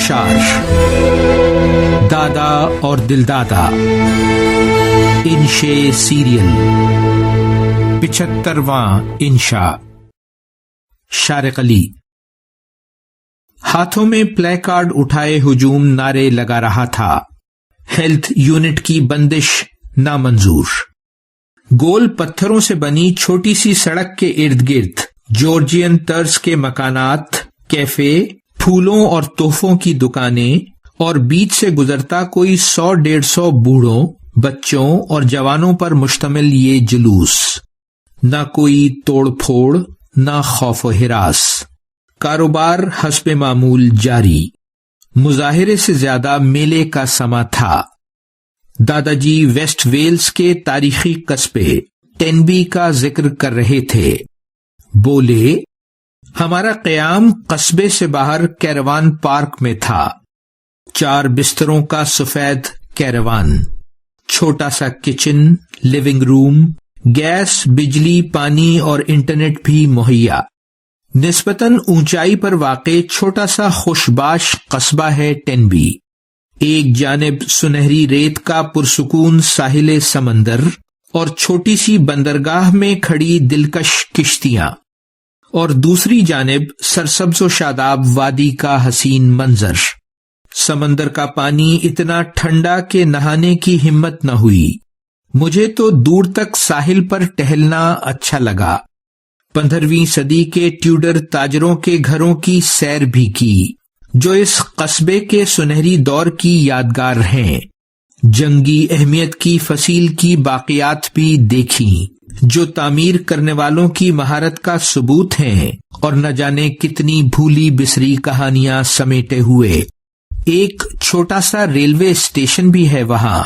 انشار، دادا اور دلدادا، انشے سیریل، 75واں انشا۔ شارق علی ہاتھوں میں پلے کارڈ اٹھائے ہجوم نعرے لگا رہا تھا۔ ہیلتھ یونٹ کی بندش نامنظور۔ گول پتھروں سے بنی چھوٹی سی سڑک کے ارد گرد جارجین طرز کے مکانات، کیفے، پھولوں اور تحفوں کی دکانیں اور بیچ سے گزرتا کوئی 100-150 بوڑھوں، بچوں اور جوانوں پر مشتمل یہ جلوس۔ نہ کوئی توڑ پھوڑ، نہ خوف و ہراس، کاروبار حسب معمول جاری۔ مظاہرے سے زیادہ میلے کا سما تھا۔ دادا جی ویسٹ ویلز کے تاریخی قصبے ٹینبی کا ذکر کر رہے تھے۔ بولے، ہمارا قیام قصبے سے باہر کیروان پارک میں تھا۔ 4 بستروں کا سفید کیروان، چھوٹا سا کچن، لیونگ روم، گیس، بجلی، پانی اور انٹرنیٹ بھی مہیا۔ نسبتاً اونچائی پر واقع چھوٹا سا خوشباش قصبہ ہے ٹینبی۔ ایک جانب سنہری ریت کا پرسکون ساحل سمندر اور چھوٹی سی بندرگاہ میں کھڑی دلکش کشتیاں، اور دوسری جانب سرسبز و شاداب وادی کا حسین منظر۔ سمندر کا پانی اتنا ٹھنڈا کہ نہانے کی ہمت نہ ہوئی۔ مجھے تو دور تک ساحل پر ٹہلنا اچھا لگا۔ 15ویں صدی کے ٹیوڈر تاجروں کے گھروں کی سیر بھی کی، جو اس قصبے کے سنہری دور کی یادگار ہیں۔ جنگی اہمیت کی فصیل کی باقیات بھی دیکھیں، جو تعمیر کرنے والوں کی مہارت کا ثبوت ہیں، اور نہ جانے کتنی بھولی بسری کہانیاں سمیٹے ہوئے۔ ایک چھوٹا سا ریلوے اسٹیشن بھی ہے وہاں۔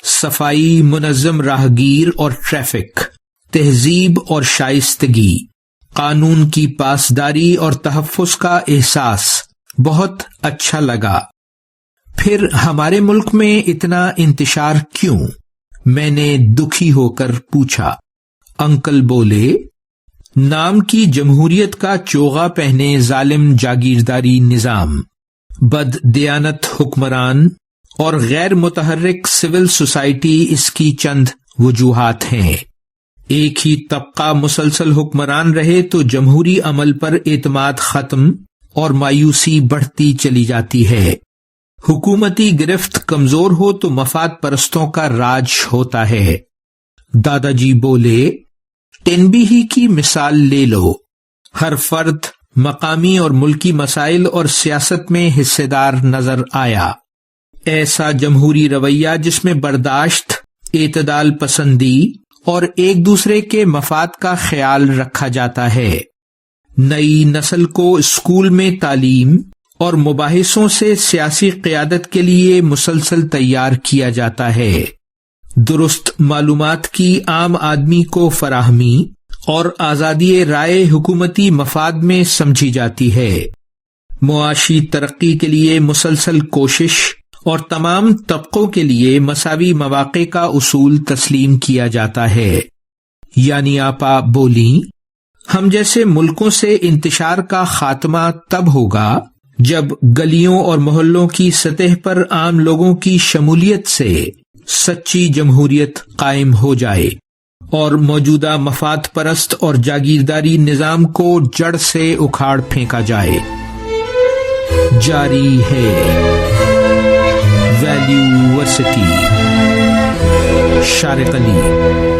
صفائی، منظم راہگیر اور ٹریفک، تہذیب اور شائستگی، قانون کی پاسداری اور تحفظ کا احساس بہت اچھا لگا۔ پھر ہمارے ملک میں اتنا انتشار کیوں؟ میں نے دکھی ہو کر پوچھا۔ انکل بولے، نام کی جمہوریت کا چوغا پہنے ظالم جاگیرداری نظام، بد دیانت حکمران اور غیر متحرک سول سوسائٹی اس کی چند وجوہات ہیں۔ ایک ہی طبقہ مسلسل حکمران رہے تو جمہوری عمل پر اعتماد ختم اور مایوسی بڑھتی چلی جاتی ہے۔ حکومتی گرفت کمزور ہو تو مفاد پرستوں کا راج ہوتا ہے۔ دادا جی بولے، ٹینبی ہی کی مثال لے لو۔ ہر فرد مقامی اور ملکی مسائل اور سیاست میں حصے دار نظر آیا۔ ایسا جمہوری رویہ جس میں برداشت، اعتدال پسندی اور ایک دوسرے کے مفاد کا خیال رکھا جاتا ہے۔ نئی نسل کو اسکول میں تعلیم اور مباحثوں سے سیاسی قیادت کے لیے مسلسل تیار کیا جاتا ہے۔ درست معلومات کی عام آدمی کو فراہمی اور آزادی رائے حکومتی مفاد میں سمجھی جاتی ہے۔ معاشی ترقی کے لیے مسلسل کوشش اور تمام طبقوں کے لیے مساوی مواقع کا اصول تسلیم کیا جاتا ہے۔ یعنی آپا بولیں، ہم جیسے ملکوں سے انتشار کا خاتمہ تب ہوگا جب گلیوں اور محلوں کی سطح پر عام لوگوں کی شمولیت سے سچی جمہوریت قائم ہو جائے اور موجودہ مفاد پرست اور جاگیرداری نظام کو جڑ سے اکھاڑ پھینکا جائے۔ جاری ہے ویلیو ورسٹی۔ شارق علی۔